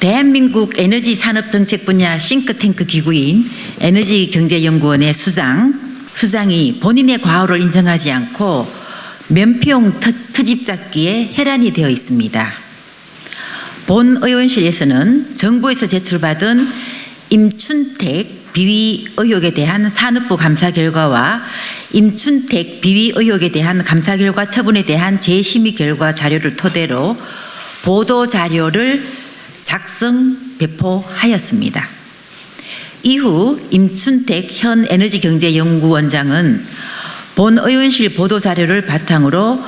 대한민국 에너지 산업 정책 분야 싱크탱크 기구인 에너지경제연구원의 수장이 본인의 과오를 인정하지 않고 면피용 트집 잡기에 혈안이 되어 있습니다. 본 의원실에서는 정부에서 제출받은 임춘택 비위 의혹에 대한 산업부 감사 결과와 임춘택 비위 의혹에 대한 감사 결과 처분에 대한 재심의 결과 자료를 토대로 보도 자료를 작성 배포하였습니다. 이후 임춘택 현 에너지경제연구원장은 본 의원실 보도 자료를 바탕으로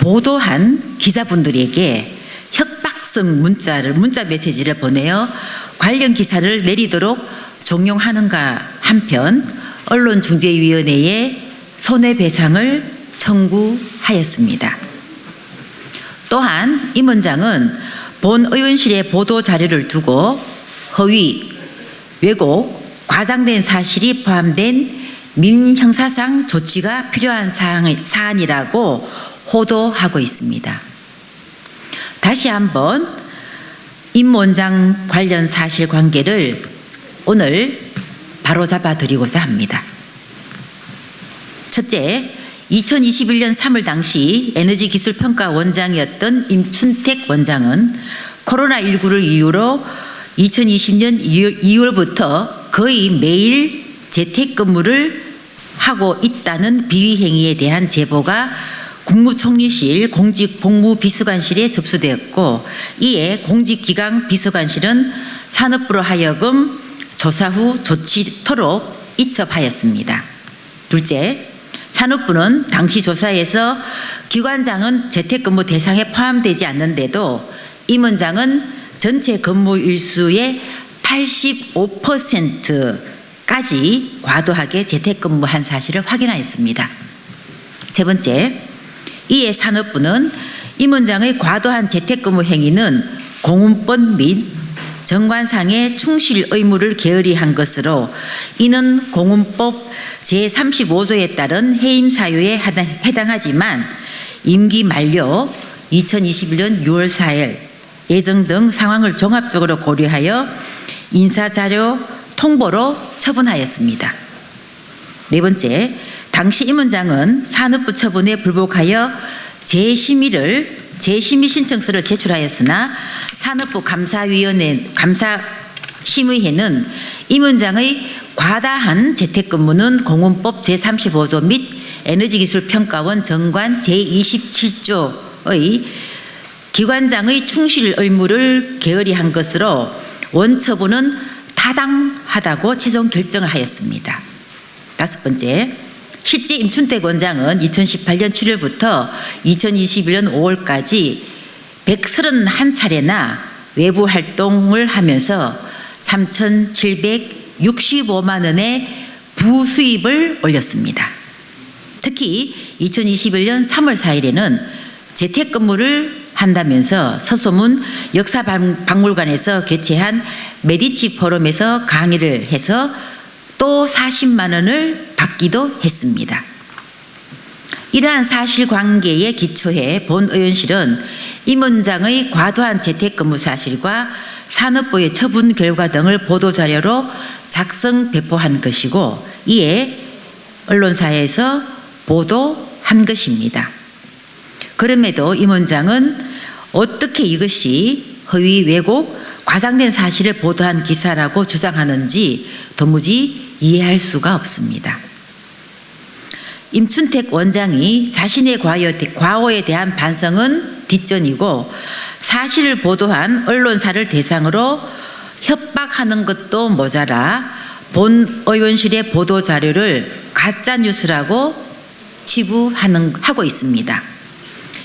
보도한 기자분들에게 협박성 문자 메시지를 보내어 관련 기사를 내리도록 종용하는가 한편 언론중재위원회에 손해배상을 청구하였습니다. 또한 임 원장은 본 의원실의 보도 자료를 두고 허위, 왜곡, 과장된 사실이 포함된 민형사상 조치가 필요한 사안이라고 호도하고 있습니다. 다시 한번 임 원장 관련 사실관계를 오늘 바로잡아 드리고자 합니다. 첫째, 2021년 3월 당시 에너지기술평가원장이었던 임춘택 원장은 코로나19를 이유로 2020년 2월부터 거의 매일 재택근무를 하고 있다는 비위행위에 대한 제보가 국무총리실 공직복무비서관실에 접수되었고, 이에 공직기강 비서관실은 산업부로 하여금 조사 후 조치토록 이첩하였습니다. 둘째, 산업부는 당시 조사에서 기관장은 재택근무 대상에 포함되지 않는데도 임 원장은 전체 근무 일수의 85%까지 과도하게 재택근무한 사실을 확인하였습니다. 세 번째, 이에 산업부는 임 원장의 과도한 재택근무 행위는 공문법 및 정관상의 충실 의무를 게을리한 것으로 이는 공문법 제35조에 따른 해임 사유에 해당하지만 임기 만료 2021년 6월 4일 예정 등 상황을 종합적으로 고려하여 인사자료 통보로 처분하였습니다. 네 번째, 당시 임 원장은 산업부 처분에 불복하여 재심의 신청서를 제출하였으나 산업부 감사심의회는 임 원장의 과다한 재택근무는 공문법 제35조 및 에너지기술평가원 정관 제27조의 기관장의 충실 의무를 게을리한 것으로 원처분은 타당하다고 최종 결정을 하였습니다. 다섯 번째, 실제 임춘택 원장은 2018년 7월부터 2021년 5월까지 131차례나 외부 활동을 하면서 3,765만 원의 부수입을 올렸습니다. 특히 2021년 3월 4일에는 재택근무를 한다면서 서소문 역사박물관에서 개최한 메디치 포럼에서 강의를 해서 또 40만 원을 받기도 했습니다. 이러한 사실관계에 기초해 본 의원실은 임 원장의 과도한 재택근무 사실과 산업부의 처분 결과 등을 보도자료로 작성 배포한 것이고, 이에 언론사에서 보도한 것입니다. 그럼에도 임 원장은 어떻게 이것이 허위, 왜곡, 과장된 사실을 보도한 기사라고 주장하는지 도무지 이해할 수가 없습니다. 임춘택 원장이 자신의 과오에 대한 반성은 뒷전이고 사실을 보도한 언론사를 대상으로 협박하는 것도 모자라 본 의원실의 보도자료를 가짜뉴스라고 치부하고 있습니다.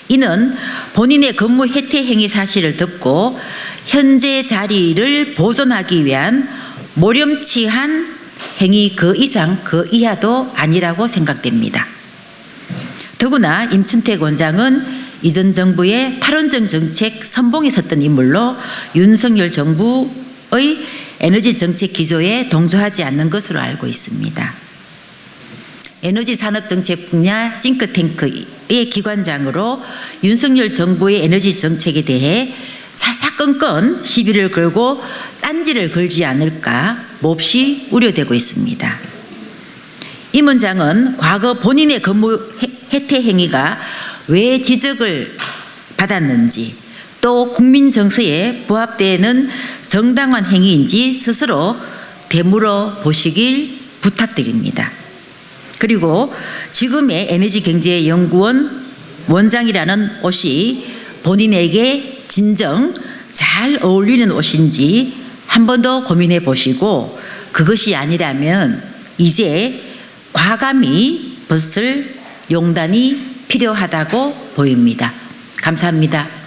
이는 본인의 근무 혜택 행위 사실을 덮고 현재 자리를 보존하기 위한 모렴치한 행위 그 이상 그 이하도 아니라고 생각됩니다. 더구나 임춘택 원장은 이전 정부의 탈원전 정책 선봉에 섰던 인물로 윤석열 정부의 에너지 정책 기조에 동조하지 않는 것으로 알고 있습니다. 에너지 산업 정책 분야 싱크탱크의 기관장으로 윤석열 정부의 에너지 정책에 대해 사사건건 시비를 걸고 딴지를 걸지 않을까 몹시 우려되고 있습니다. 임원장은 과거 본인의 근무 해태 행위가 왜 지적을 받았는지, 또 국민 정서에 부합되는 정당한 행위인지 스스로 되물어 보시길 부탁드립니다. 그리고 지금의 에너지경제연구원 원장이라는 옷이 본인에게 진정 잘 어울리는 옷인지 한 번 더 고민해 보시고, 그것이 아니라면 이제 과감히 벗을 용단이 필요하다고 보입니다. 감사합니다.